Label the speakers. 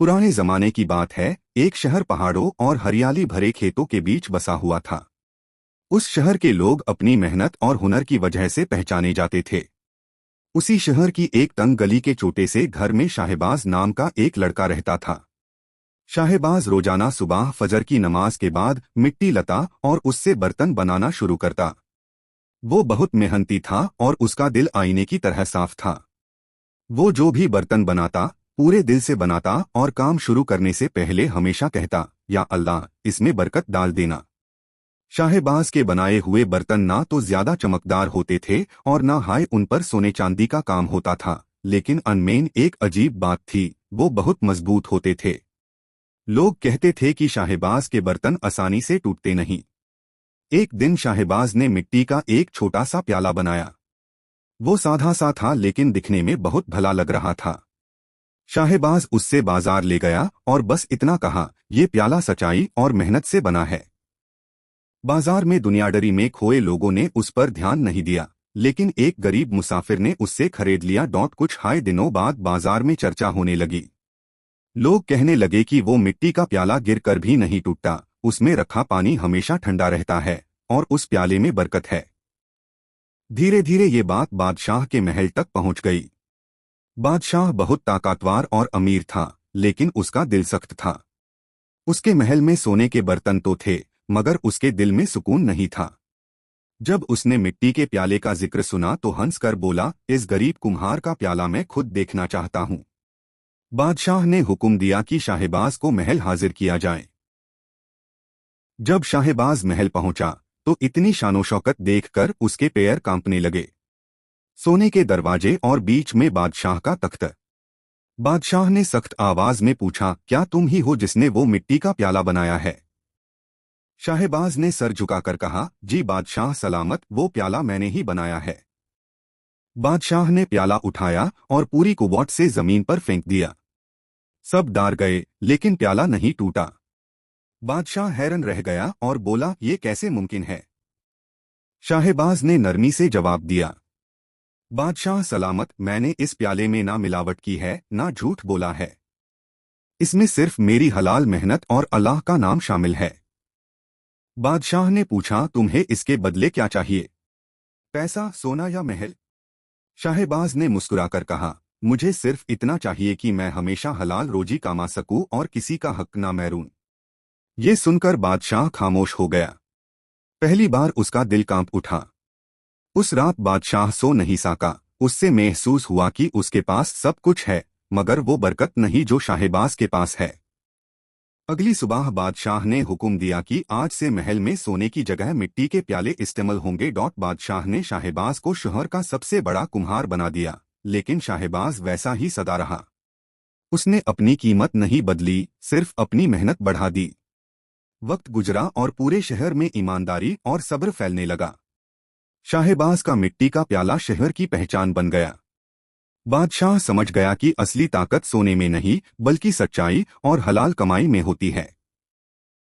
Speaker 1: पुराने जमाने की बात है। एक शहर पहाड़ों और हरियाली भरे खेतों के बीच बसा हुआ था। उस शहर के लोग अपनी मेहनत और हुनर की वजह से पहचाने जाते थे। उसी शहर की एक तंग गली के छोटे से घर में शाहबाज नाम का एक लड़का रहता था। शाहबाज रोजाना सुबह फजर की नमाज के बाद मिट्टी लता और उससे बर्तन बनाना शुरू करता। वो बहुत मेहनती था और उसका दिल आईने की तरह साफ था। वो जो भी बर्तन बनाता पूरे दिल से बनाता और काम शुरू करने से पहले हमेशा कहता, या अल्लाह, इसमें बरकत डाल देना। शाहबाज के बनाए हुए बर्तन ना तो ज्यादा चमकदार होते थे और ना हाय उन पर सोने चांदी का काम होता था, लेकिन अनमेन एक अजीब बात थी, वो बहुत मजबूत होते थे। लोग कहते थे कि शाहबाज के बर्तन आसानी से टूटते नहीं। एक दिन शाहबाज ने मिट्टी का एक छोटा सा प्याला बनाया। वो साधा सा था लेकिन दिखने में बहुत भला लग रहा था। शाहबाज उससे बाजार ले गया और बस इतना कहा, ये प्याला सच्चाई और मेहनत से बना है। बाजार में दुनियादारी में खोए लोगों ने उस पर ध्यान नहीं दिया, लेकिन एक गरीब मुसाफिर ने उससे खरीद लिया। कुछ हाय दिनों बाद बाजार में चर्चा होने लगी। लोग कहने लगे कि वो मिट्टी का प्याला गिरकर भी नहीं टूटता, उसमें रखा पानी हमेशा ठंडा रहता है और उस प्याले में बरकत है। धीरे धीरे ये बात बादशाह के महल तक पहुंच गई। बादशाह बहुत ताकतवर और अमीर था, लेकिन उसका दिल सख्त था। उसके महल में सोने के बर्तन तो थे, मगर उसके दिल में सुकून नहीं था। जब उसने मिट्टी के प्याले का जिक्र सुना तो हंस कर बोला, इस गरीब कुम्हार का प्याला मैं खुद देखना चाहता हूँ। बादशाह ने हुक्म दिया कि शाहबाज को महल हाजिर किया जाए। जब शाहबाज महल पहुंचा तो इतनी शानो शौकत देखकर उसके पैर कांपने लगे। सोने के दरवाजे और बीच में बादशाह का तख्त। बादशाह ने सख्त आवाज में पूछा, क्या तुम ही हो जिसने वो मिट्टी का प्याला बनाया है? शाहबाज ने सर झुकाकर कहा, जी बादशाह सलामत, वो प्याला मैंने ही बनाया है। बादशाह ने प्याला उठाया और पूरी कुव्वत से जमीन पर फेंक दिया। सब डर गए, लेकिन प्याला नहीं टूटा। बादशाह हैरान रह गया और बोला, ये कैसे मुमकिन है? शाहबाज ने नरमी से जवाब दिया, बादशाह सलामत, मैंने इस प्याले में ना मिलावट की है ना झूठ बोला है। इसमें सिर्फ मेरी हलाल मेहनत और अल्लाह का नाम शामिल है। बादशाह ने पूछा, तुम्हें इसके बदले क्या चाहिए? पैसा, सोना या महल? शाहबाज ने मुस्कुराकर कहा, मुझे सिर्फ इतना चाहिए कि मैं हमेशा हलाल रोजी कमा सकूं और किसी का हक ना महरून। ये सुनकर बादशाह खामोश हो गया। पहली बार उसका दिल कांप उठा। उस रात बादशाह सो नहीं सका। उससे महसूस हुआ कि उसके पास सब कुछ है, मगर वो बरकत नहीं जो शाहबाज के पास है। अगली सुबह बादशाह ने हुक्म दिया कि आज से महल में सोने की जगह मिट्टी के प्याले इस्तेमाल होंगे। बादशाह ने शाहबाज को शहर का सबसे बड़ा कुम्हार बना दिया, लेकिन शाहबाज वैसा ही सदा रहा। उसने अपनी कीमत नहीं बदली, सिर्फ अपनी मेहनत बढ़ा दी। वक्त गुजरा और पूरे शहर में ईमानदारी और सब्र फैलने लगा। शाहबाज का मिट्टी का प्याला शहर की पहचान बन गया। बादशाह समझ गया कि असली ताकत सोने में नहीं बल्कि सच्चाई और हलाल कमाई में होती है।